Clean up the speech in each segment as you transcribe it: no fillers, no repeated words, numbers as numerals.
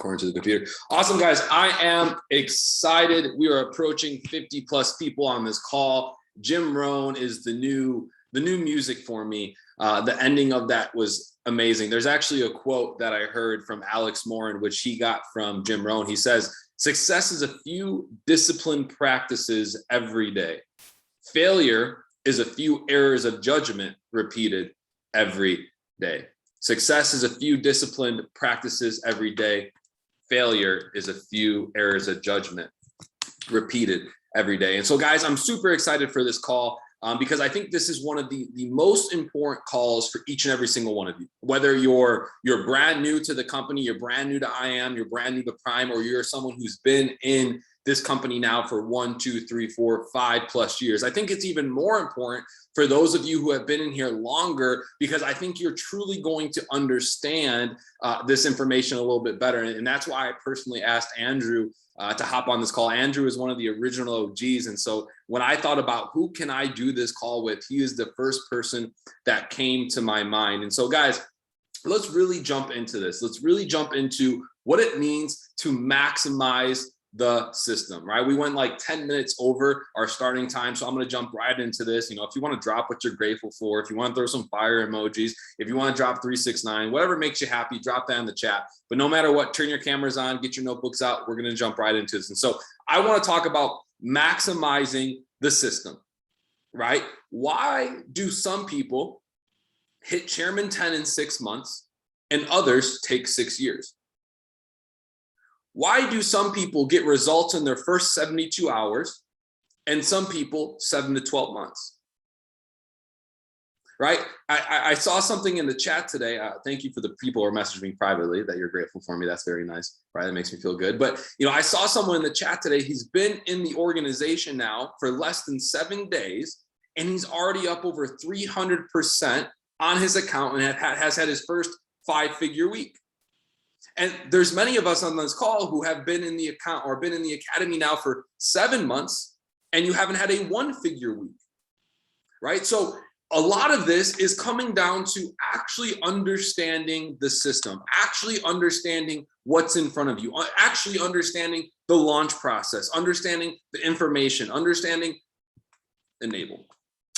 according to the computer. Awesome, guys. I am excited. We are approaching 50 plus people on this call. Jim Rohn is the new music for me. The ending of that was amazing. There's actually a quote that I heard from Alex Morin, which he got from Jim Rohn. He says, "Success is a few disciplined practices every day. Failure is a few errors of judgment repeated every day." Success is a few disciplined practices every day. Failure is a few errors of judgment repeated every day. And so, guys, I'm super excited for this call because I think this is one of the most important calls for each and every single one of you. Whether you're brand new to the company, you're brand new to IAM, you're brand new to Prime, or you're someone who's been in this company now for 1, 2, 3, 4, 5+ years. I think it's even more important for those of you who have been in here longer, because I think you're truly going to understand this information a little bit better. And that's why I personally asked Andrew to hop on this call. Andrew is one of the original OGs. And so when I thought about who can I do this call with, he is the first person that came to my mind. And so, guys, let's really jump into this. Let's really jump into what it means to maximize the system, right? We went like 10 minutes over our starting time. So I'm going to jump right into this. You know, if you want to drop what you're grateful for, if you want to throw some fire emojis, if you want to drop 369, whatever makes you happy, drop that in the chat. But no matter what, turn your cameras on, get your notebooks out. We're going to jump right into this. And so I want to talk about maximizing the system, right? Why do some people hit Chairman 10 in 6 months and others take 6 years? Why do some people get results in their first 72 hours and some people 7 to 12 months? Right? I saw something in the chat today. Thank you for the people who are messaging me privately that you're grateful for me. That's very nice, right? That makes me feel good. But, you know, I saw someone in the chat today. He's been in the organization now for less than 7 days, and he's already up over 300% on his account and has had his first 5-figure week. And there's many of us on this call who have been in the account or been in the academy now for 7 months, and you haven't had a 1-figure week, right? So a lot of this is coming down to actually understanding the system, actually understanding what's in front of you, actually understanding the launch process, understanding the information, understanding enable,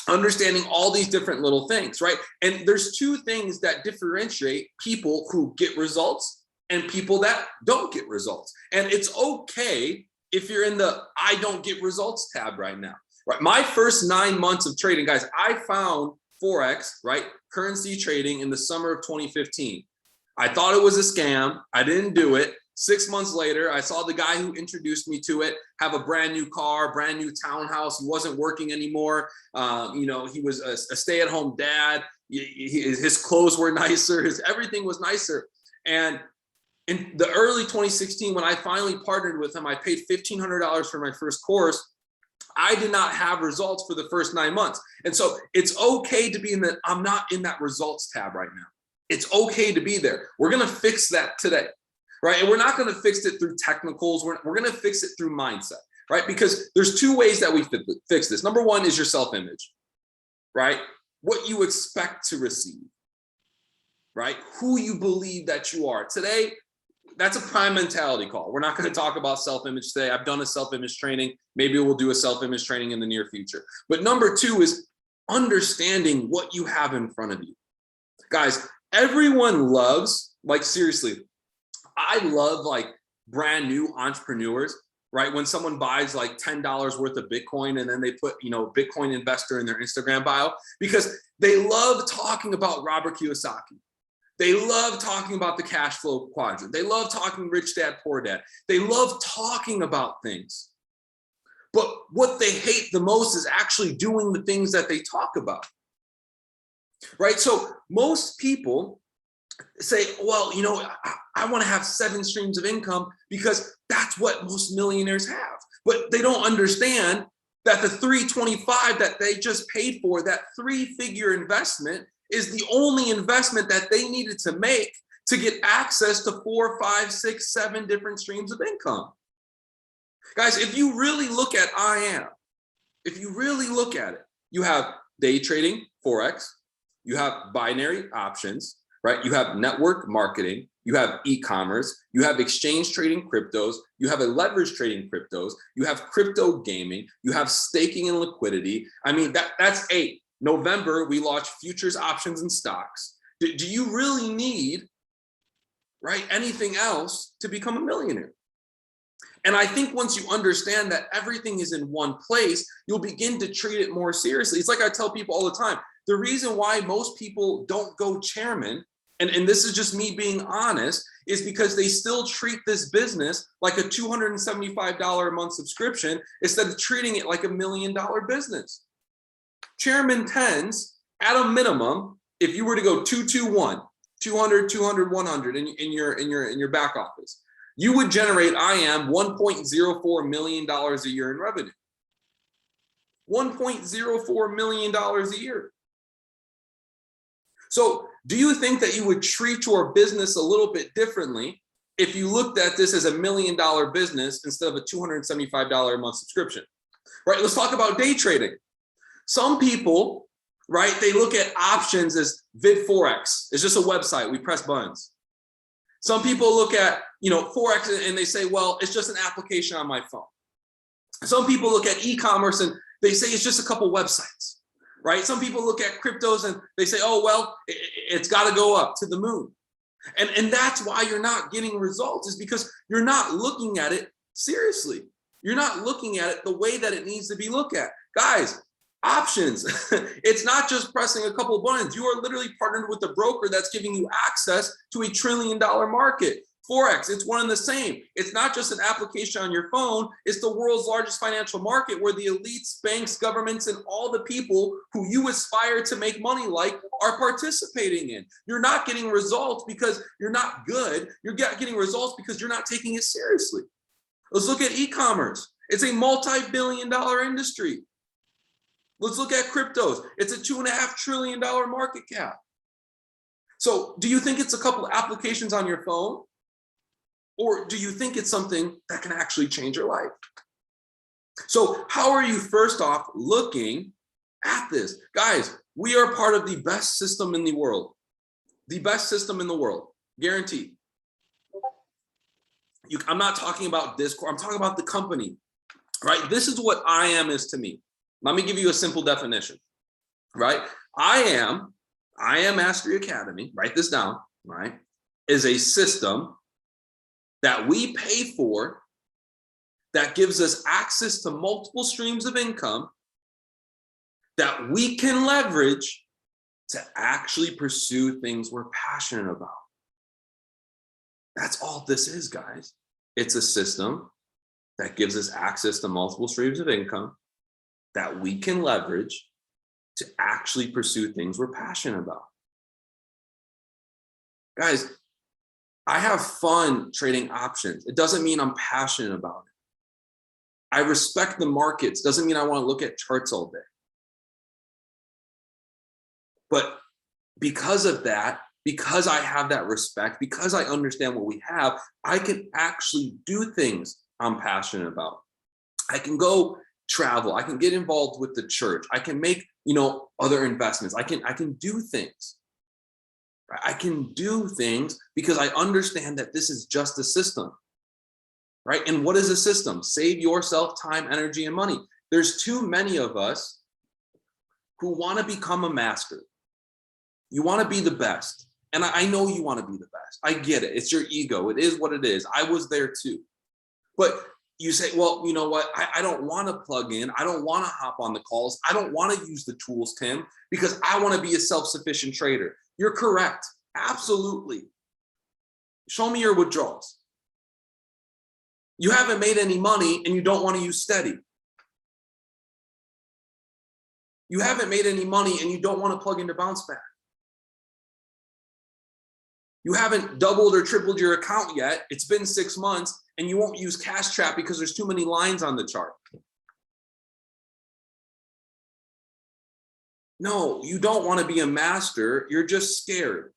understanding all these different little things, right? And there's 2 things that differentiate people who get results and people that don't get results. And it's okay if you're in the I don't get results tab right now, right? My first 9 months of trading, guys, I found Forex, right? Currency trading in the summer of 2015. I thought it was a scam. I didn't do it. 6 months later, I saw the guy who introduced me to it have a brand new car, brand new townhouse. He wasn't working anymore. You know, he was a stay-at-home dad. His clothes were nicer. Everything was nicer. And in the early 2016, when I finally partnered with him, I paid $1,500 for my first course. I did not have results for the first 9 months. And so it's okay to be I'm not in that results tab right now. It's okay to be there. We're going to fix that today, right? And we're not going to fix it through technicals. We're going to fix it through mindset, right? Because there's 2 ways that we fix this. Number 1 is your self-image, right? What you expect to receive, right? Who you believe that you are. Today, that's a Prime mentality call. We're not going to talk about self-image today. I've done a self-image training. Maybe we'll do a self-image training in the near future. But number 2 is understanding what you have in front of you. Guys, everyone loves, like, seriously, I love like brand new entrepreneurs, right? When someone buys like $10 worth of Bitcoin and then they put, you know, Bitcoin investor in their Instagram bio, because they love talking about Robert Kiyosaki. They love talking about the cash flow quadrant. They love talking rich dad, poor dad. They love talking about things. But what they hate the most is actually doing the things that they talk about, right? So most people say, well, you know, I want to have 7 streams of income because that's what most millionaires have. But they don't understand that the 325 that they just paid for, that 3-figure investment, is the only investment that they needed to make to get access to 4, 5, 6, 7 different streams of income. Guys, if you really look at IAM, if you really look at it, you have day trading, Forex, you have binary options, right? You have network marketing, you have e-commerce, you have exchange trading cryptos, you have a leverage trading cryptos, you have crypto gaming, you have staking and liquidity. I mean, that's 8. November, we launch futures, options, and stocks. Do you really need, right, anything else to become a millionaire? And I think once you understand that everything is in one place, you'll begin to treat it more seriously. It's like I tell people all the time, the reason why most people don't go chairman, and this is just me being honest, is because they still treat this business like a $275 a month subscription instead of treating it like $1 million business. Chairman tends, at a minimum, if you were to go 221, 200, 200, 100 in your back office, you would generate $1.04 million a year in revenue. $1.04 million a year. So do you think that you would treat your business a little bit differently if you looked at this as $1 million business instead of a $275 a month subscription? Right, let's talk about day trading. Some people, right, they look at options as VidForex. It's just a website, we press buttons. Some people look at, Forex and they say, well, it's just an application on my phone. Some people look at e-commerce and they say it's just a couple websites, right? Some people look at cryptos and they say, oh, well, it's got to go up to the moon. And that's why you're not getting results, is because you're not looking at it seriously. You're not looking at it the way that it needs to be looked at. Guys, options, it's not just pressing a couple of buttons. You are literally partnered with a broker that's giving you access to $1 trillion market. Forex, it's one and the same. It's not just an application on your phone. It's the world's largest financial market where the elites, banks, governments, and all the people who you aspire to make money like are participating in. You're not getting results because you're not good. You're getting results because you're not taking it seriously. Let's look at e-commerce. It's a multi-billion-dollar industry. Let's look at cryptos. It's a $2.5 trillion market cap. So do you think it's a couple of applications on your phone? Or do you think it's something that can actually change your life? So how are you first off looking at this? Guys, we are part of the best system in the world. The best system in the world, guaranteed. I'm not talking about Discord, I'm talking about the company, right? This is what IAM is to me. Let me give you a simple definition, right? IAM Mastery Academy, write this down, right? Is a system that we pay for that gives us access to multiple streams of income that we can leverage to actually pursue things we're passionate about. That's all this is, guys. It's a system that gives us access to multiple streams of income that we can leverage to actually pursue things we're passionate about. Guys, I have fun trading options. It doesn't mean I'm passionate about it. I respect the markets. Doesn't mean I want to look at charts all day. But because of that, because I have that respect, because I understand what we have, I can actually do things I'm passionate about. I can go travel. I can get involved with the church. I can make, other investments. I can do things. I can do things because I understand that this is just a system, right? And what is a system? Save yourself time, energy, and money. There's too many of us who want to become a master. You want to be the best. And I know you want to be the best. I get it. It's your ego. It is what it is. I was there too. But you say, well, you know what? I don't want to plug in. I don't want to hop on the calls. I don't want to use the tools, Tim, because I want to be a self-sufficient trader. You're correct. Absolutely. Show me your withdrawals. You haven't made any money and you don't want to use steady. You haven't made any money and you don't want to plug into bounce back. You haven't doubled or tripled your account yet. It's been 6 months and you won't use Cash Trap because there's too many lines on the chart. No, you don't want to be a master. You're just scared.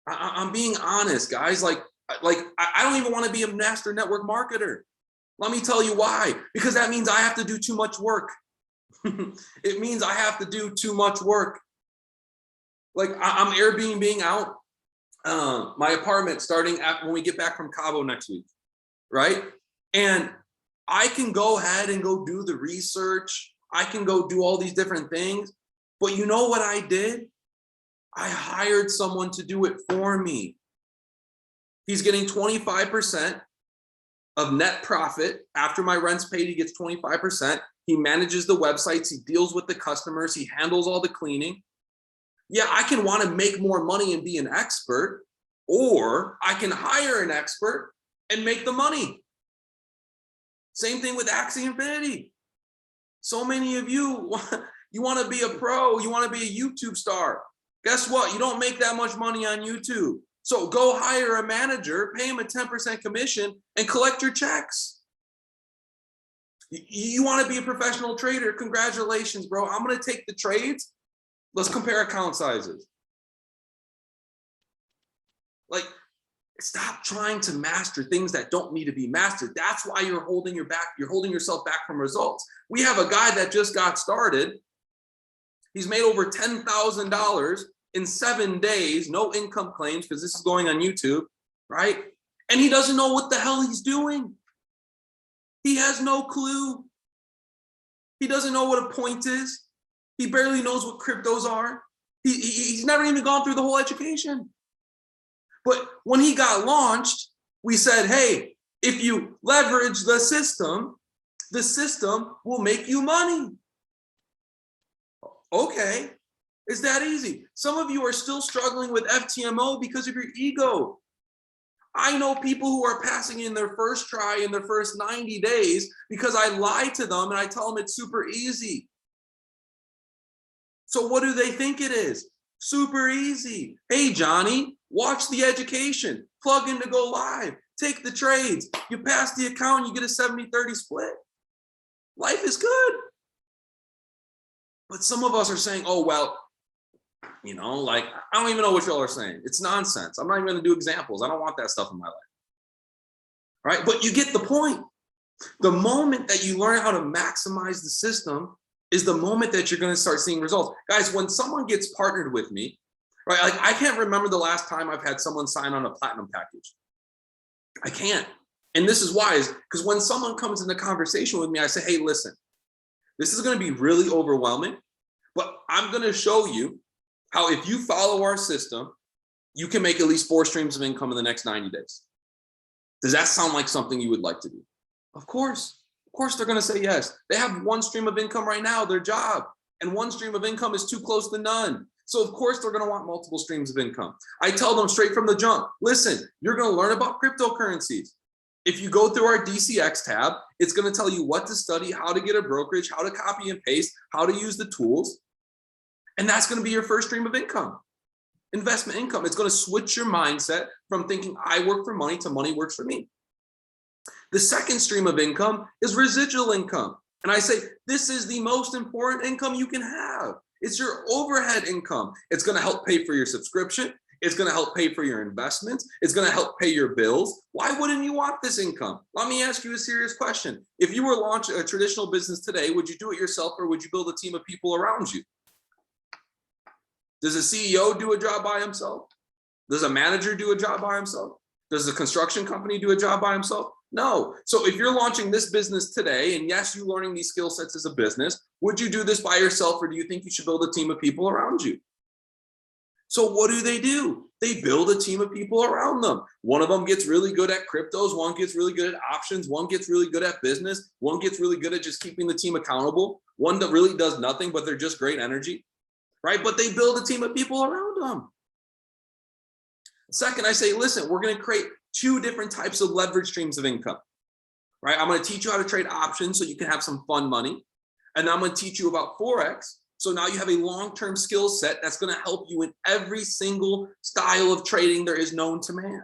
I'm being honest, guys. Like I don't even want to be a master network marketer. Let me tell you why. Because that means I have to do too much work. It means I have to do too much work. Like I'm Airbnb out my apartment starting when we get back from Cabo next week, right? And I can go ahead and go do the research. I can go do all these different things. But you know what I did? I hired someone to do it for me. He's getting 25% of net profit. After my rent's paid, he gets 25%. He manages the websites. He deals with the customers. He handles all the cleaning. Yeah, I can want to make more money and be an expert, or I can hire an expert and make the money. Same thing with Axie Infinity. So many of you, you want to be a pro, you want to be a YouTube star. Guess what? You don't make that much money on YouTube. So go hire a manager, pay him a 10% commission, and collect your checks. You want to be a professional trader? Congratulations, bro. I'm going to take the trades. Let's compare account sizes. Like, stop trying to master things that don't need to be mastered. That's why you're holding yourself back from results. We have a guy that just got started. He's made over $10,000 in 7 days, no income claims, because this is going on YouTube, right? And he doesn't know what the hell he's doing. He has no clue. He doesn't know what a point is. He barely knows what cryptos are. He's never even gone through the whole education. But when he got launched, we said, hey, if you leverage the system will make you money. Okay, it's that easy. Some of you are still struggling with FTMO because of your ego. I know people who are passing in their first try in their first 90 days because I lie to them and I tell them it's super easy. So what do they think it is? Super easy. Hey, Johnny, watch the education, plug in to go live, take the trades. You pass the account, you get a 70-30 split. Life is good. But some of us are saying, oh, well, you know, like, I don't even know what y'all are saying. It's nonsense. I'm not even going to do examples. I don't want that stuff in my life. Right? But you get the point. The moment that you learn how to maximize the system is the moment that you're going to start seeing results. Guys, when someone gets partnered with me, right? Like, I can't remember the last time I've had someone sign on a platinum package. I can't. And this is why, is because when someone comes into conversation with me, I say, hey, listen, this is going to be really overwhelming, but I'm going to show you how if you follow our system, you can make at least 4 streams of income in the next 90 days. Does that sound like something you would like to do? Of course. Of course, they're going to say yes. They have 1 stream of income right now, their job, and 1 stream of income is too close to none. So of course, they're going to want multiple streams of income. I tell them straight from the jump, listen, you're going to learn about cryptocurrencies. If you go through our DCX tab, it's going to tell you what to study, how to get a brokerage, how to copy and paste, how to use the tools. And that's going to be your first stream of income, investment income. It's going to switch your mindset from thinking I work for money to money works for me. The second stream of income is residual income. And I say, this is the most important income you can have. It's your overhead income. It's going to help pay for your subscription. It's going to help pay for your investments. It's going to help pay your bills. Why wouldn't you want this income? Let me ask you a serious question. If you were launching a traditional business today, would you do it yourself or would you build a team of people around you? Does a CEO do a job by himself? Does a manager do a job by himself? Does a construction company do a job by himself? No. So if you're launching this business today, and yes, you're learning these skill sets as a business, would you do this by yourself or do you think you should build a team of people around you? So what do? They build a team of people around them. One of them gets really good at cryptos. One gets really good at options. One gets really good at business. One gets really good at just keeping the team accountable. One that really does nothing, but they're just great energy, right? But they build a team of people around them. Second, I say, listen, we're going to create 2 different types of leverage streams of income, right? I'm going to teach you how to trade options so you can have some fun money. And I'm going to teach you about Forex. So now you have a long-term skill set that's going to help you in every single style of trading there is known to man.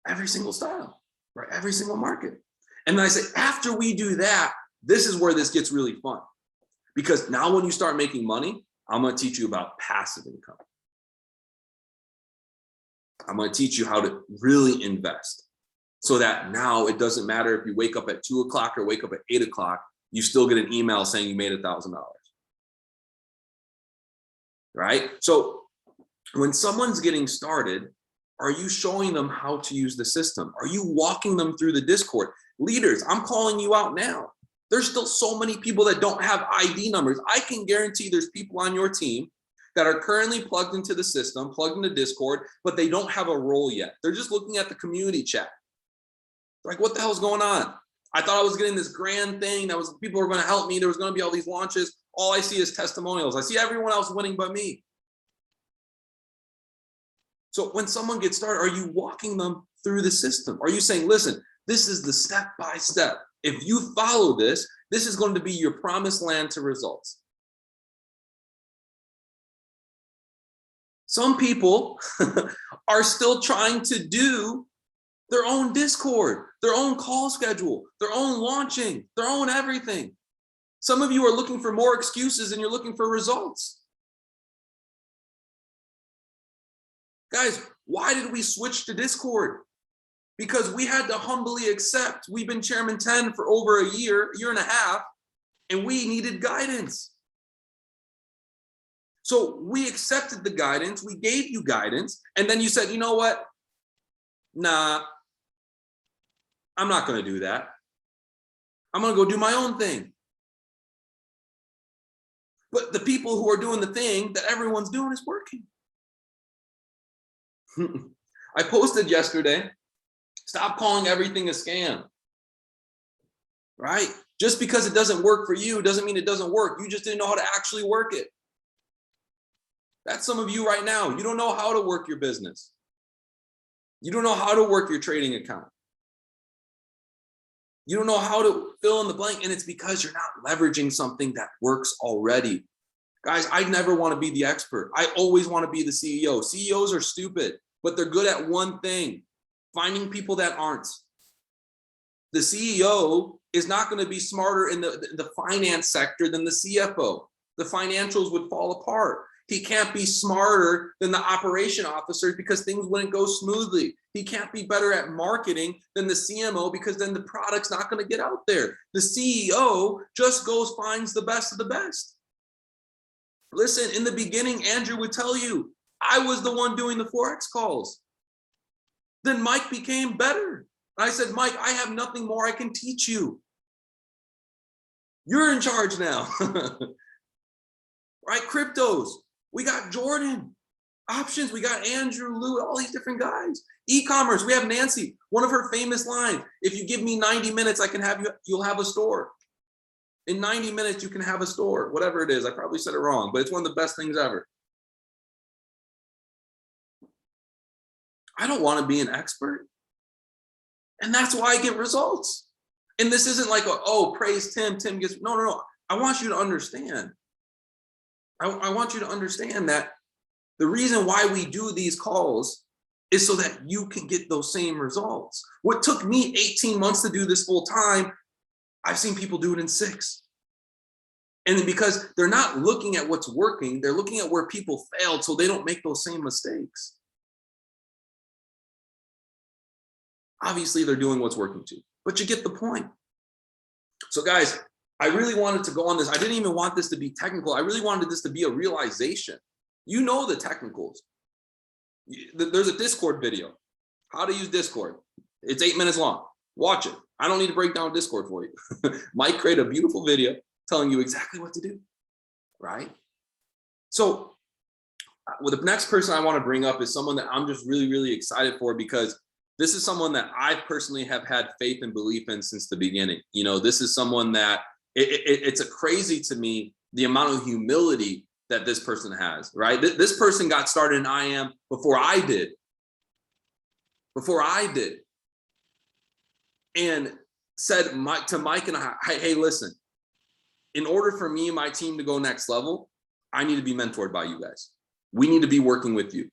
Every single style, right? Every single market. And then I say, after we do that, this is where this gets really fun. Because now when you start making money, I'm going to teach you about passive income. I'm going to teach you how to really invest so that now it doesn't matter if you wake up at 2 o'clock or wake up at 8 o'clock, you still get an email saying you made $1,000. right? So when someone's getting started, are you showing them how to use the system? Are you walking them through the Discord? Leaders, I'm calling you out now. There's still so many people that don't have ID numbers. I can guarantee there's people on your team that are currently plugged into the system, plugged into Discord, but they don't have a role yet. They're just looking at the community chat. Like, what the hell's going on? I thought I was getting this grand thing that was people were going to help me. There was going to be all these launches. All I see is testimonials. I see everyone else winning but me. So when someone gets started, are you walking them through the system? Are you saying, listen, this is the step by step. If you follow this, this is going to be your promised land to results. Some people are still trying to do their own Discord, their own call schedule, their own launching, their own everything. Some of you are looking for more excuses and you're looking for results. Guys, why did we switch to Discord? Because we had to humbly accept we've been Chairman 10 for over a year and a half, and we needed guidance. So we accepted the guidance, we gave you guidance, and then you said, you know what? Nah, I'm not going to do that. I'm going to go do my own thing. But the people who are doing the thing that everyone's doing is working. I posted yesterday, stop calling everything a scam, right? Just because it doesn't work for you doesn't mean it doesn't work. You just didn't know how to actually work it. That's some of you right now. You don't know how to work your business. You don't know how to work your trading account. You don't know how to fill in the blank, and it's because you're not leveraging something that works already. Guys, I never want to be the expert. I always want to be the CEO. CEOs are stupid, but they're good at one thing, finding people that aren't. The CEO is not going to be smarter in the finance sector than the CFO. The financials would fall apart. He can't be smarter than the operation officers because things wouldn't go smoothly. He can't be better at marketing than the CMO because then the product's not going to get out there. The CEO just goes, finds the best of the best. Listen, in the beginning, Andrew would tell you, I was the one doing the Forex calls. Then Mike became better. I said, Mike, I have nothing more I can teach you. You're in charge now. Right? Cryptos. We got Jordan. Options. We got Andrew, Lou, all these different guys. E-commerce. We have Nancy. One of her famous lines. If you give me 90 minutes, I can have you, you'll have a store. In 90 minutes, you can have a store. Whatever it is. I probably said it wrong, but it's one of the best things ever. I don't want to be an expert. And that's why I get results. And this isn't like, praise Tim, Tim gets, no. I want you to understand. I want you to understand that the reason why we do these calls is so that you can get those same results. What took me 18 months to do this full time, I've seen people do it in 6. And because they're not looking at what's working, they're looking at where people failed so they don't make those same mistakes. Obviously, they're doing what's working too, but you get the point. So guys, I really wanted to go on this. I didn't even want this to be technical. I really wanted this to be a realization. You know the technicals. There's a Discord video, how to use Discord. It's 8 minutes long. Watch it. I don't need to break down Discord for you. Mike created a beautiful video telling you exactly what to do, right? So the next person I want to bring up is someone that I'm just really, really excited for, because this is someone that I personally have had faith and belief in since the beginning. You know, this is someone that it's a crazy to me, the amount of humility that this person has, right? This person got started in IM before I did. And said to Mike and I, hey, listen, in order for me and my team to go next level, I need to be mentored by you guys. We need to be working with you.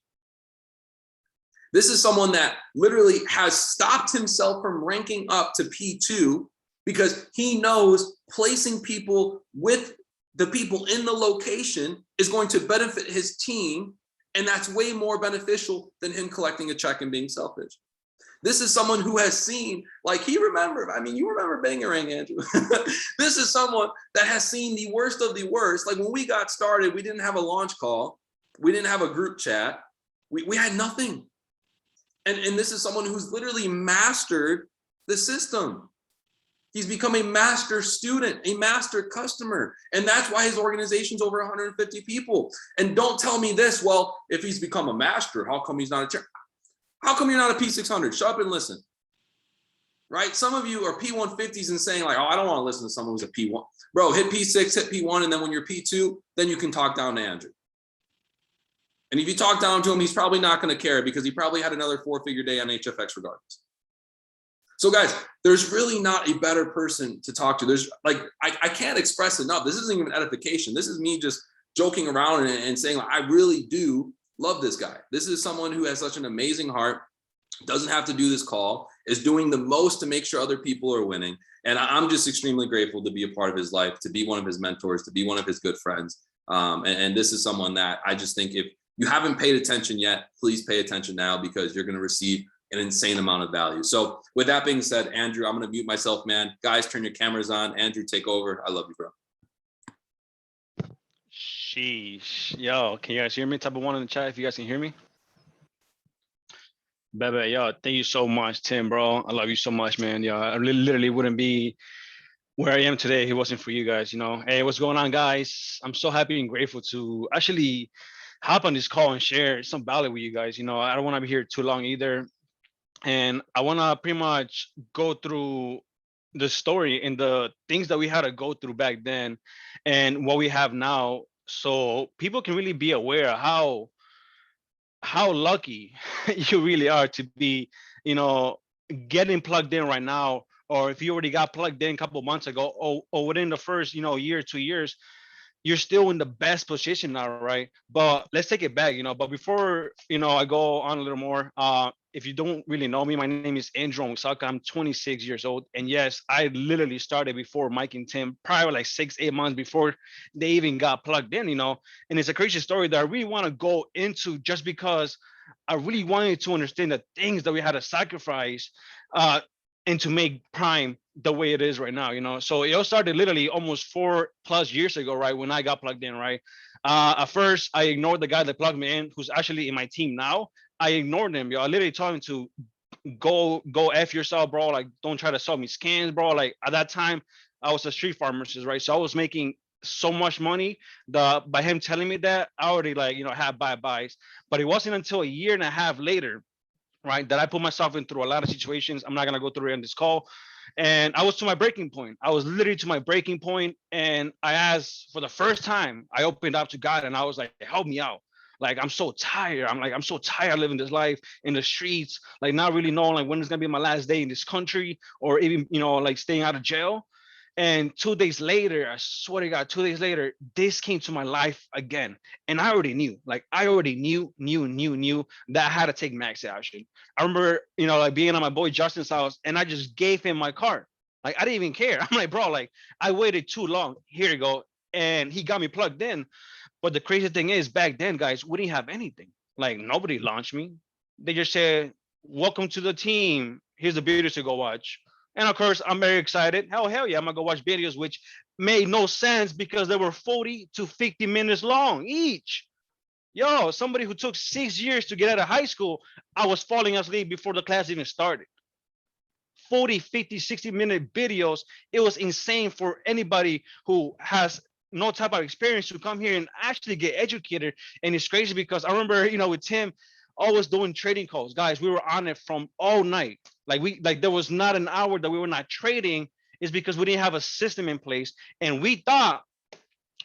This is someone that literally has stopped himself from ranking up to P2 because he knows placing people with the people in the location is going to benefit his team. And that's way more beneficial than him collecting a check and being selfish. This is someone who has seen, like you remember Bangarang, Andrew. This is someone that has seen the worst of the worst. Like when we got started, we didn't have a launch call. We didn't have a group chat. We had nothing. And this is someone who's literally mastered the system. He's become a master student, a master customer. And that's why his organization's over 150 people. And don't tell me this, well, if he's become a master, how come he's not a chair? How come you're not a P600? Shut up and listen. Right? Some of you are P150s and saying like, oh, I don't want to listen to someone who's a P1. Bro, hit P6, hit P1, and then when you're P2, then you can talk down to Andrew. And if you talk down to him, he's probably not going to care because he probably had another 4-figure day on HFX regardless. So guys, there's really not a better person to talk to. There's like, I can't express enough. This isn't even edification. This is me just joking around and saying, like, I really do love this guy. This is someone who has such an amazing heart, doesn't have to do this call, is doing the most to make sure other people are winning. And I'm just extremely grateful to be a part of his life, to be one of his mentors, to be one of his good friends. And this is someone that I just think if you haven't paid attention yet, please pay attention now because you're going to receive an insane amount of value. So with that being said, Andrew, I'm going to mute myself, man. Guys, turn your cameras on. Andrew, take over. I love you, bro. Sheesh. Yo, can you guys hear me? Type of one in the chat if you guys can hear me. Bebe, yo, thank you so much, Tim, bro. I love you so much, man. Yo, I literally wouldn't be where I am today if it wasn't for you guys, you know. Hey, what's going on, guys? I'm so happy and grateful to actually hop on this call and share some value with you guys. You know, I don't want to be here too long either. And I want to pretty much go through the story and the things that we had to go through back then and what we have now, so people can really be aware of how lucky you really are to be, you know, getting plugged in right now. Or if you already got plugged in a couple of months ago, or within the first, you know, year, 2 years, you're still in the best position now, right? But let's take it back, you know. But before, you know, I go on a little more, if you don't really know me, my name is Andrew Wisaka. I'm 26 years old. And yes, I literally started before Mike and Tim, probably like 6-8 months before they even got plugged in, you know. And it's a crazy story that I really want to go into just because I really wanted to understand the things that we had to sacrifice and to make Prime the way it is right now, you know. So it all started literally almost 4+ years ago, right, when I got plugged in, right. At first, I ignored the guy that plugged me in, who's actually in my team now. I ignored him, yo. I literally told him to go F yourself, bro. Like, don't try to sell me scans, bro. Like, at that time, I was a street pharmacist, right? So I was making so much money that by him telling me that, I already, like, you know, had bye-byes. But it wasn't until a year and a half later, right, that I put myself in through a lot of situations. I'm not gonna go through it on this call. And I was to my breaking point. I was literally to my breaking point, and I asked for the first time. I opened up to God, and I was like, "Help me out! Like, I'm so tired. I'm so tired living this life in the streets, like not really knowing like when it's gonna be my last day in this country, or even, you know, like staying out of jail." And 2 days later, I swear to God, 2 days later, this came to my life again. And I already knew, like, I already knew that I had to take max action. I remember, you know, like being at my boy Justin's house, and I just gave him my card. Like, I didn't even care. I'm like, bro, like, I waited too long. Here you go. And he got me plugged in. But the crazy thing is, back then, guys, we didn't have anything. Like, nobody launched me. They just said, welcome to the team. Here's the videos to go watch. And of course, I'm very excited. Hell yeah, I'm gonna go watch videos, which made no sense because they were 40 to 50 minutes long each. Yo, somebody who took 6 years to get out of high school, I was falling asleep before the class even started. 40, 50, 60-minute videos. It was insane for anybody who has no type of experience to come here and actually get educated. And it's crazy because I remember, you know, with Tim, always doing trading calls. Guys, we were on it from all night. Like there was not an hour that we were not trading, is because we didn't have a system in place. And we thought,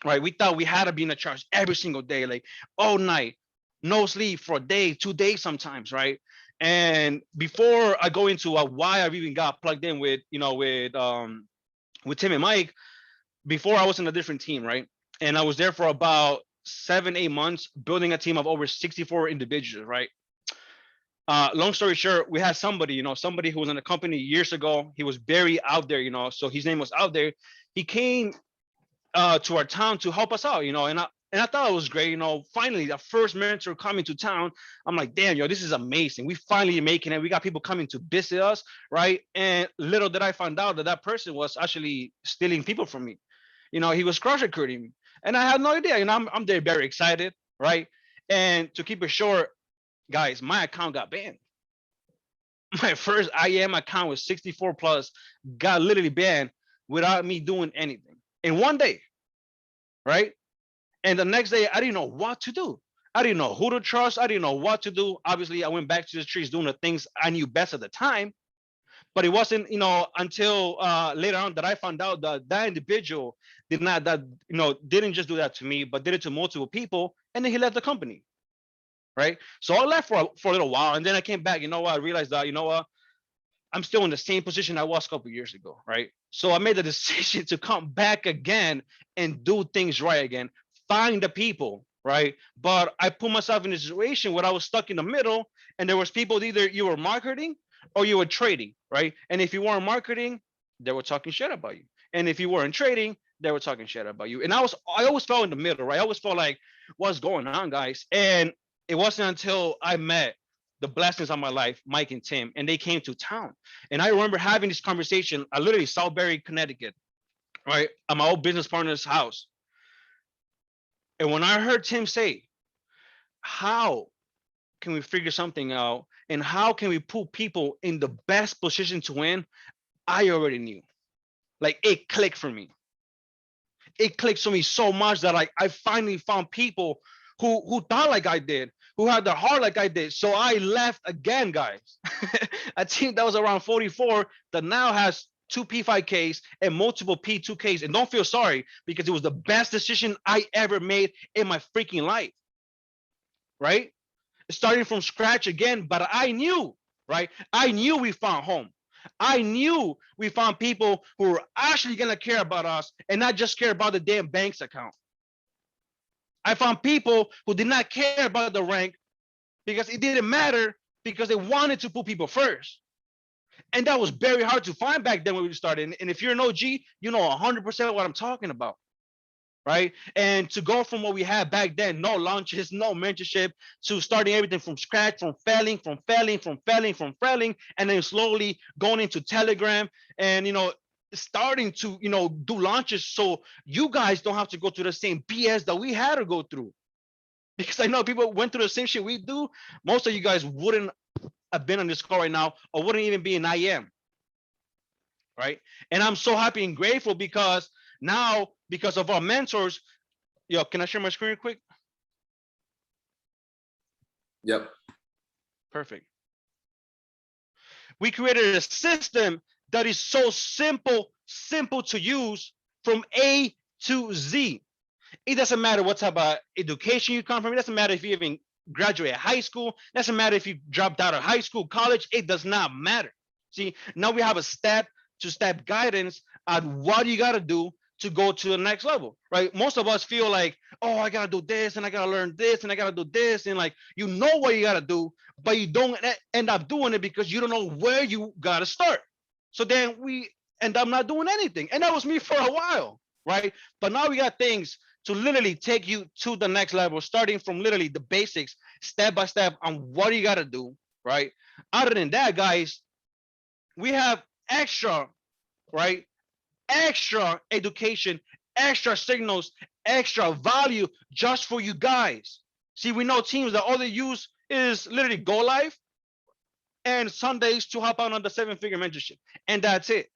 right, we had to be in the charts every single day, like all night, no sleep for a day, 2 days sometimes, right? And before I go into why I even got plugged in with, you know, with Tim and Mike, before I was in a different team, right? And I was there for about 7-8 months, building a team of over 64 individuals, right? Long story short, we had somebody, you know, somebody who was in the company years ago. He was very out there, you know, so his name was Out There. He came to our town to help us out, you know, and I thought it was great, you know. Finally, the first mentor coming to town, I'm like, damn, yo, this is amazing. We finally making it. We got people coming to visit us, right? And little did I find out that that person was actually stealing people from me. You know, he was cross recruiting me, and I had no idea. You know, I'm there very excited, right? And to keep it short, guys, my account got banned. My first IM account was 64 plus, got literally banned without me doing anything in one day, right? And the next day, I didn't know what to do. I didn't know who to trust. I didn't know what to do. Obviously, I went back to the streets doing the things I knew best at the time. But it wasn't, until later on that I found out that that individual didn't just do that to me, but did it to multiple people, and then he left the company, right? So I left for a little while, and then I came back. I realized that I'm still in the same position I was a couple years ago, right? So I made the decision to come back again and do things right again, find the people, right? But I put myself in a situation where I was stuck in the middle, and there was people, either you were marketing or you were trading, right? And if you weren't marketing, they were talking shit about you. And if you weren't trading, they were talking shit about you. And I always felt in the middle, right? I always felt like, what's going on, guys? And it wasn't until I met the blessings of my life, Mike and Tim, and they came to town. And I remember having this conversation, I literally Southbury, Connecticut, right? At my old business partner's house. And when I heard Tim say, how can we figure something out? And how can we put people in the best position to win? I already knew. Like, it clicked for me. It clicked for me so much that I finally found people who thought like I did, who had their heart like I did. So I left again, guys. A team that was around 44 that now has 2 P5Ks and multiple P2Ks. And don't feel sorry, because it was the best decision I ever made in my freaking life, right? Starting from scratch again, but I knew, right? I knew we found home. I knew we found people who were actually going to care about us and not just care about the damn bank's account. I found people who did not care about the rank because it didn't matter, because they wanted to put people first. And that was very hard to find back then when we started. And if you're an OG, you know 100% what I'm talking about, right? And to go from what we had back then, no launches, no mentorship, to starting everything from scratch, from failing, and then slowly going into Telegram and, starting to, do launches so you guys don't have to go through the same BS that we had to go through. Because I know people went through the same shit we do. Most of you guys wouldn't have been on this call right now, or wouldn't even be an IM, right? And I'm so happy and grateful because now, because of our mentors, can I share my screen real quick? Yep. Perfect. We created a system that is so simple to use from A to Z. It doesn't matter what type of education you come from. It doesn't matter if you even graduate high school. It doesn't matter if you dropped out of high school, college. It does not matter. See, now we have a step-to-step guidance on what you got to do to go to the next level, right? Most of us feel like, oh, I got to do this and I got to learn this and I got to do this. And like, you know what you got to do, but you don't end up doing it because you don't know where you got to start. So then we end up not doing anything. And that was me for a while, right? But now we got things to literally take you to the next level, starting from literally the basics, step by step on what you got to do, right? Other than that, guys, we have extra, right? Extra education, extra signals, extra value just for you guys. See, we know teams that all they use is literally Go Live and Sundays to hop out on the 7-figure mentorship. And that's it.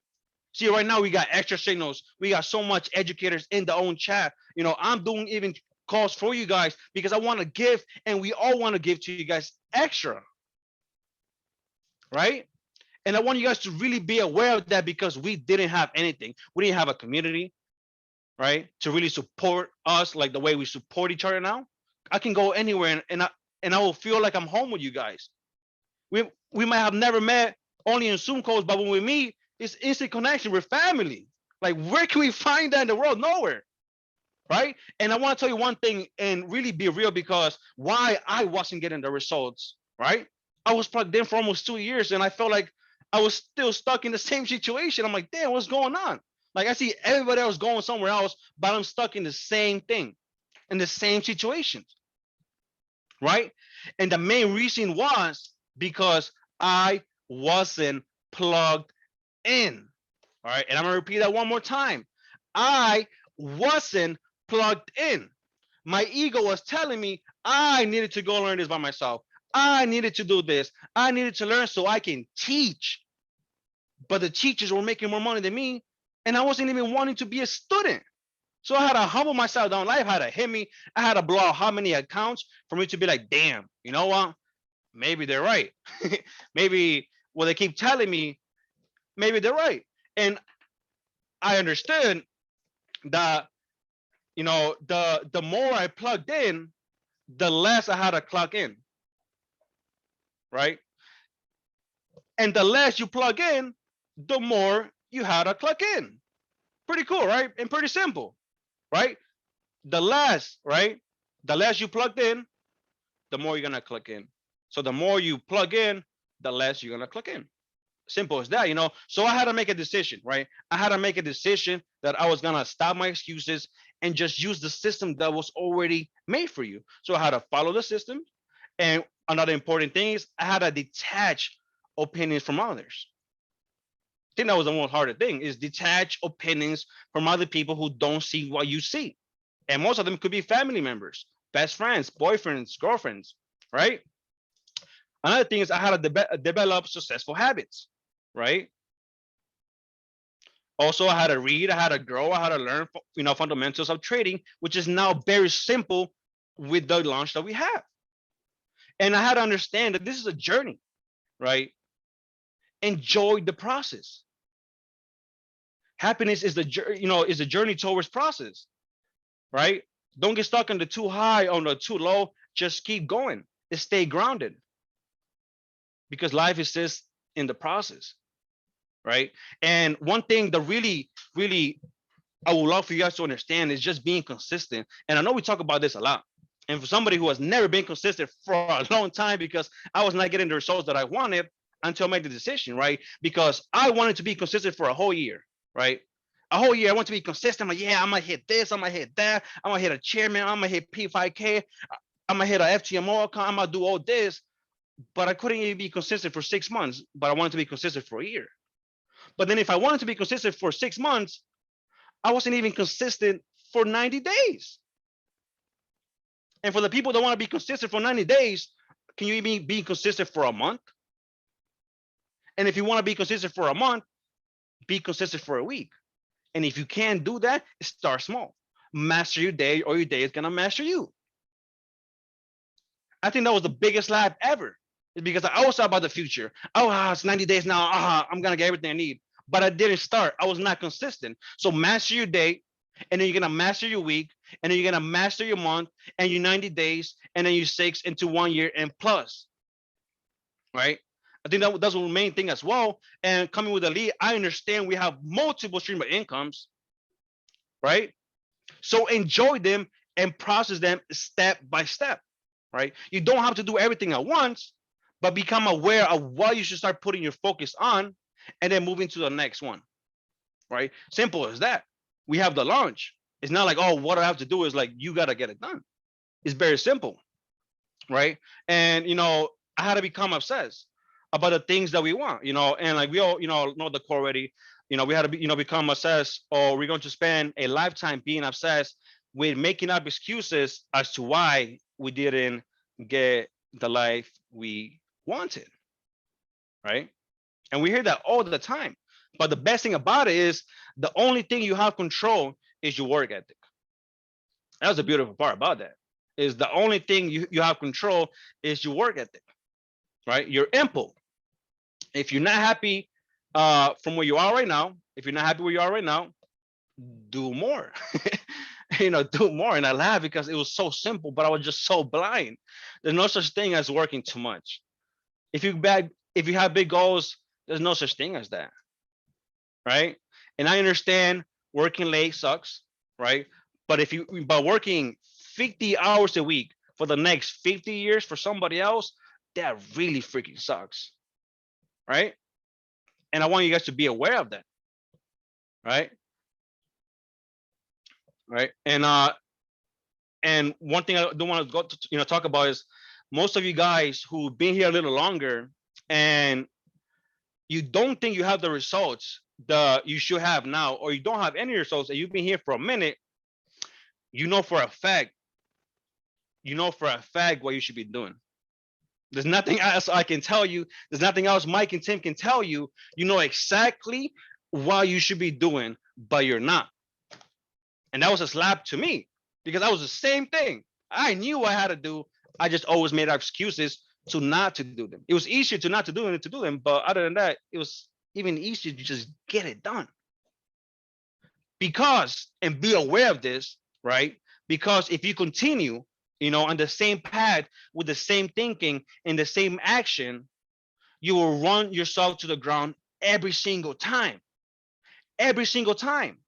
See, right now we got extra signals. We got so much educators in the own chat. I'm doing even calls for you guys because I want to give, and we all want to give to you guys extra, right? And I want you guys to really be aware of that, because we didn't have anything. We didn't have a community, right, to really support us like the way we support each other now. I can go anywhere and I will feel like I'm home with you guys. We might have never met, only in Zoom calls, but when we meet, it's instant connection. We're family. Like, where can we find that in the world? Nowhere, right? And I want to tell you one thing and really be real, because why I wasn't getting the results, right? I was plugged in for almost 2 years and I felt like I was still stuck in the same situation. I'm like, damn, what's going on? Like, I see everybody else going somewhere else, but I'm stuck in the same thing, in the same situations, right? And the main reason was because I wasn't plugged in. All right, and I'm gonna repeat that one more time. I wasn't plugged in. My ego was telling me I needed to go learn this by myself. I needed to do this. I needed to learn so I can teach. But the teachers were making more money than me, and I wasn't even wanting to be a student. So I had to humble myself down. Life had to hit me. I had to blow out how many accounts for me to be like, damn, you know what? Maybe they're right. Maybe what they keep telling me, maybe they're right. And I understood that, you know, the more I plugged in, the less I had to clock in, right? And the less you plug in, the more you had to clock in. Pretty cool, right? And pretty simple, right? The less, right? The less you plugged in, the more you're gonna click in. So the more you plug in, the less you're gonna click in. Simple as that, you know. So I had to make a decision, right? I had to make a decision that I was gonna stop my excuses and just use the system that was already made for you. So I had to follow the system. And another important thing is I had to detach opinions from others. I think that was the most hardest thing is detach opinions from other people who don't see what you see. And most of them could be family members, best friends, boyfriends, girlfriends, right? Another thing is I had to develop successful habits, right? Also, I had to read, I had to grow, I had to learn, you know, fundamentals of trading, which is now very simple with the launch that we have. And I had to understand that this is a journey, right? Enjoy the process. Happiness is the you know is a journey towards process, right? Don't get stuck on the too high or the too low. Just keep going and stay grounded because life is just in the process, right? And one thing that really I would love for you guys to understand is just being consistent. And I know we talk about this a lot. And for somebody who has never been consistent for a long time because I was not getting the results that I wanted until I made the decision, right? Because I wanted to be consistent for a whole year, right? A whole year, I want to be consistent. Like, yeah, I'm gonna hit this, I'm gonna hit that, I'm gonna hit a chairman, I'm gonna hit P5K, I'm gonna hit a FTMO account, I'm gonna do all this. But I couldn't even be consistent for 6 months, but I wanted to be consistent for a year. But then if I wanted to be consistent for 6 months, I wasn't even consistent for 90 days. And for the people that want to be consistent for 90 days, can you even be consistent for a month? And if you want to be consistent for a month, be consistent for a week. And if you can't do that, start small. Master your day, or your day is gonna master you. I think that was the biggest laugh ever. It's because I always thought about the future. Oh, it's 90 days now. I'm gonna get everything I need. But I didn't start. I was not consistent. So master your day, and then you're gonna master your week, and then you're gonna master your month, and your 90 days, and then your 6 into 1 year and plus. Right? I think that's the main thing as well. And coming with a lead, I understand we have multiple stream of incomes, right? So enjoy them and process them step by step, right? You don't have to do everything at once, but become aware of what you should start putting your focus on and then moving to the next one, right? Simple as that. We have the launch. It's not like, oh, what I have to do is like, you got to get it done. It's very simple, right? And, you know, I had to become obsessed about the things that we want, you know, and like we all, you know the core already, you know, we had to be, you know, become obsessed, or we're going to spend a lifetime being obsessed with making up excuses as to why we didn't get the life we wanted, right? And we hear that all the time. But the best thing about it is the only thing you have control is your work ethic. That's the beautiful part about that. Is the only thing you have control is your work ethic, right? Your input. If you're not happy from where you are right now, if you're not happy where you are right now, do more. You know, do more. And I laugh because it was so simple, but I was just so blind. There's no such thing as working too much. If you have big goals, there's no such thing as that, right? And I understand working late sucks, right? But working 50 hours a week for the next 50 years for somebody else, that really freaking sucks, right? And I want you guys to be aware of that, right? Right. And one thing I don't want to go to, you know, talk about is most of you guys who've been here a little longer and you don't think you have the results that you should have now, or you don't have any results and you've been here for a minute, you know for a fact you know for a fact what you should be doing. There's nothing else I can tell you. There's nothing else Mike and Tim can tell you. You know exactly what you should be doing, but you're not. And that was a slap to me because that was the same thing. I knew what I had to do. I just always made excuses to not to do them. It was easier to not to do them than to do them. But other than that, it was even easier to just get it done. Because, and be aware of this, right? Because if you continue, on the same path with the same thinking and the same action, you will run yourself to the ground every single time. Every single time.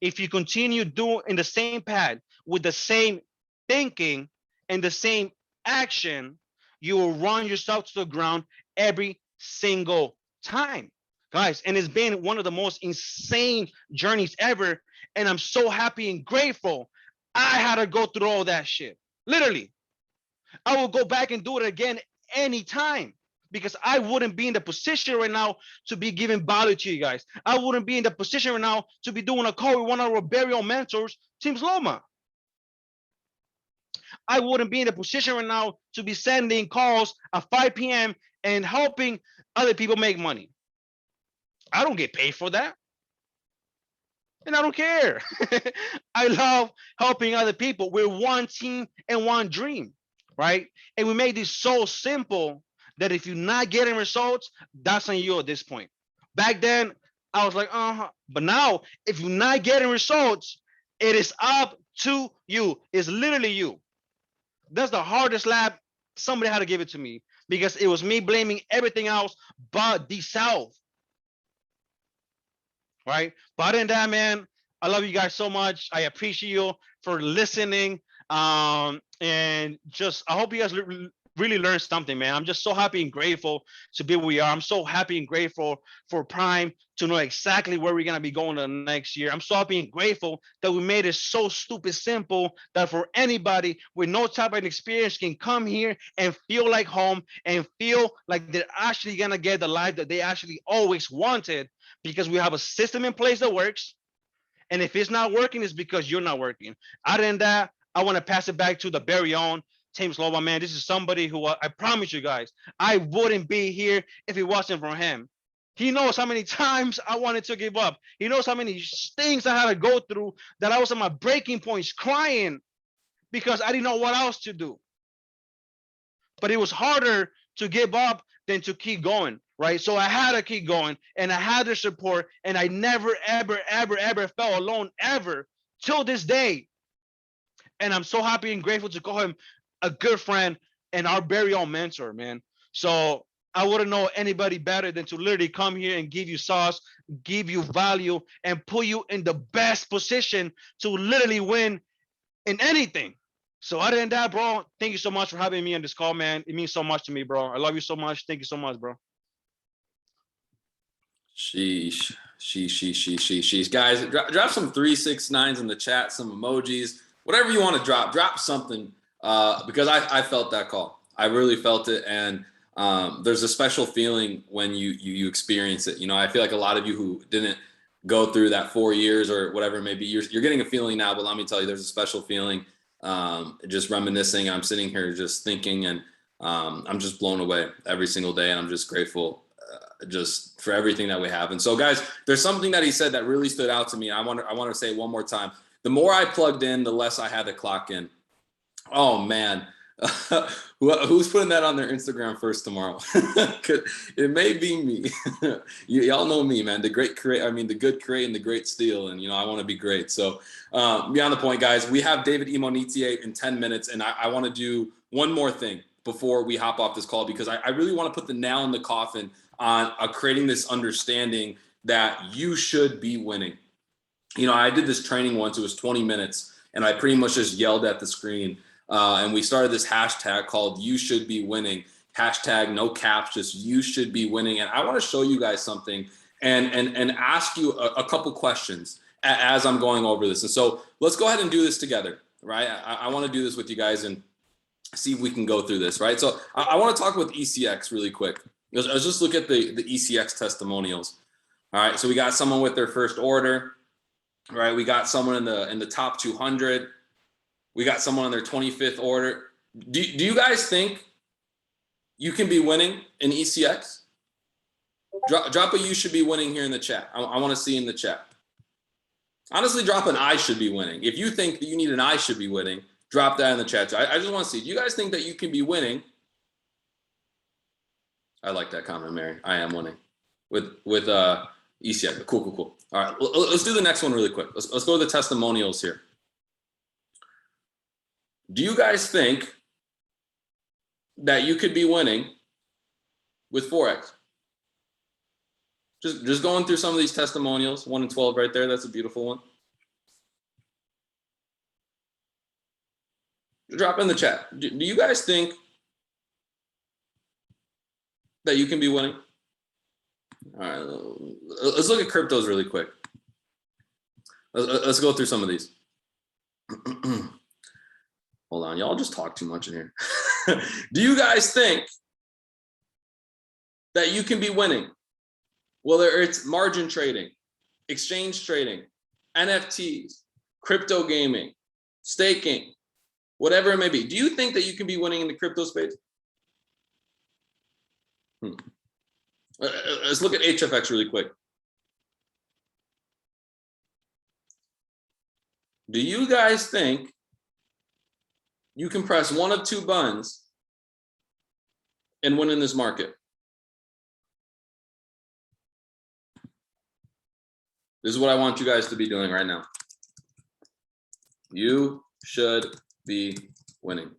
If you continue doing in the same path with the same thinking and the same action, you will run yourself to the ground every single time, guys. And it's been one of the most insane journeys ever. And I'm so happy and grateful I had to go through all that shit. Literally, I will go back and do it again anytime, because I wouldn't be in the position right now to be giving value to you guys. I wouldn't be in the position right now to be doing a call with one of our very own mentors, Tim Sloma. I wouldn't be in the position right now to be sending calls at 5 p.m. and helping other people make money. I don't get paid for that. And I don't care. I love helping other people. We're one team and one dream, right? And we made this so simple that if you're not getting results, that's on you at this point. Back then, I was like, but now, if you're not getting results, it is up to you. It's literally you. That's the hardest slap. Somebody had to give it to me because it was me blaming everything else but the self. Right? But other than that, man, I love you guys so much. I appreciate you for listening. And just, I hope you guys really learned something, man. I'm just so happy and grateful to be where we are. I'm so happy and grateful for Prime to know exactly where we're going to be going the next year. I'm so happy and grateful that we made it so stupid simple that for anybody with no type of experience can come here and feel like home and feel like they're actually going to get the life that they actually always wanted, because we have a system in place that works. And if it's not working, it's because you're not working. Other than that, I want to pass it back to the very own Tim Slova, man. This is somebody who I promise you guys, I wouldn't be here if it wasn't for him. He knows how many times I wanted to give up. He knows how many things I had to go through, that I was at my breaking points crying because I didn't know what else to do. But it was harder to give up than to keep going, right? So I had to keep going, and I had the support, and I never, ever, ever, ever felt alone, ever, till this day. And I'm so happy and grateful to call him a good friend and our very own mentor, man. So I wouldn't know anybody better than to literally come here and give you sauce, give you value, and put you in the best position to literally win in anything. So other than that, bro, thank you so much for having me on this call, man. It means so much to me, bro. I love you so much. Thank you so much, bro. Sheesh. Sheesh. Guys, drop some 369s in the chat, some emojis, whatever you want to drop something, because I felt that call. I really felt it. And there's a special feeling when you experience it. I feel like a lot of you who didn't go through that 4 years or whatever, maybe you're getting a feeling now, but let me tell you, there's a special feeling. Just reminiscing, I'm sitting here just thinking, and I'm just blown away every single day. And I'm just grateful just for everything that we have. And so guys, there's something that he said that really stood out to me. I want to say it one more time. The more I plugged in, the less I had to clock in. Oh man. Who's putting that on their Instagram first tomorrow? It may be me. Y'all know me, man. The good create and the great steal. And I want to be great. So beyond the point, guys, we have David Imonitie in 10 minutes. And I want to do one more thing before we hop off this call, because I really want to put the nail in the coffin on creating this understanding that you should be winning. I did this training once. It was 20 minutes. And I pretty much just yelled at the screen. And we started this hashtag called "You Should Be Winning." Hashtag no caps, just "You Should Be Winning." And I want to show you guys something and ask you a couple questions as I'm going over this. And so let's go ahead and do this together, right? I want to do this with you guys and see if we can go through this, right? So I want to talk with ECX really quick. Let's just look at the ECX testimonials. All right, so we got someone with their first order, right? We got someone in the top 200. We got someone on their 25th order. Do you guys think you can be winning in ECX? Drop a you should be winning here in the chat. I want to see in the chat. Honestly, drop an I should be winning. If you think that you need an I should be winning, drop that in the chat. So I just want to see. Do you guys think that you can be winning? I like that comment, Mary. I am winning with ECX. Cool. All right, let's do the next one really quick. Let's go to the testimonials here. Do you guys think that you could be winning with Forex? Just going through some of these testimonials, 1 and 12 right there. That's a beautiful one. Drop in the chat. Do you guys think that you can be winning? All right, let's look at cryptos really quick. Let's go through some of these. Hold on, y'all just talk too much in here. Do you guys think that you can be winning? Whether it's margin trading, exchange trading, NFTs, crypto gaming, staking, whatever it may be. Do you think that you can be winning in the crypto space? Let's look at HFX really quick. Do you guys think you can press one of two buttons and win in this market? This is what I want you guys to be doing right now. You should be winning.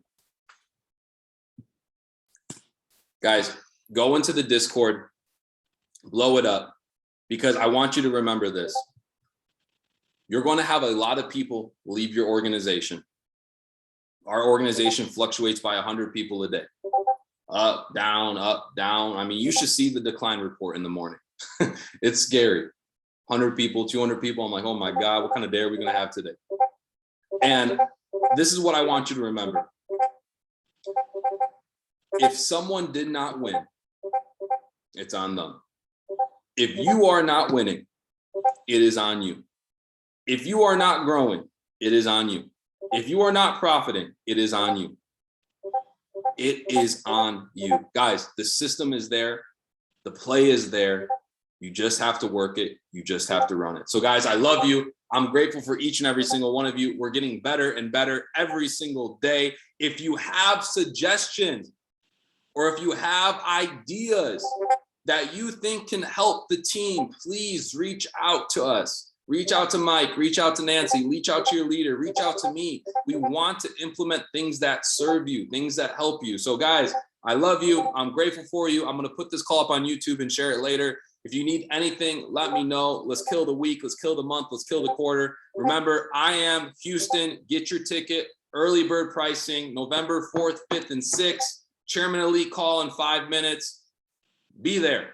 Guys, go into the Discord, blow it up, because I want you to remember this. You're going to have a lot of people leave your organization. Our organization fluctuates by 100 people a day. Up, down, up, down. I mean, you should see the decline report in the morning. It's scary. 100 people, 200 people. I'm like, oh my God, what kind of day are we going to have today? And this is what I want you to remember. If someone did not win, it's on them. If you are not winning, it is on you. If you are not growing, it is on you. If you are not profiting, it is on you. It is on you. Guys, the system is there. The play is there. You just have to work it. You just have to run it. So guys, I love you. I'm grateful for each and every single one of you. We're getting better and better every single day. If you have suggestions or if you have ideas that you think can help the team, please reach out to us. Reach out to Mike, reach out to Nancy, reach out to your leader, reach out to me. We want to implement things that serve you, things that help you. So guys, I love you. I'm grateful for you. I'm going to put this call up on YouTube and share it later. If you need anything, let me know. Let's kill the week. Let's kill the month. Let's kill the quarter. Remember, I am Houston. Get your ticket. Early bird pricing, November 4th, 5th, and 6th. Chairman Elite call in 5 minutes. Be there.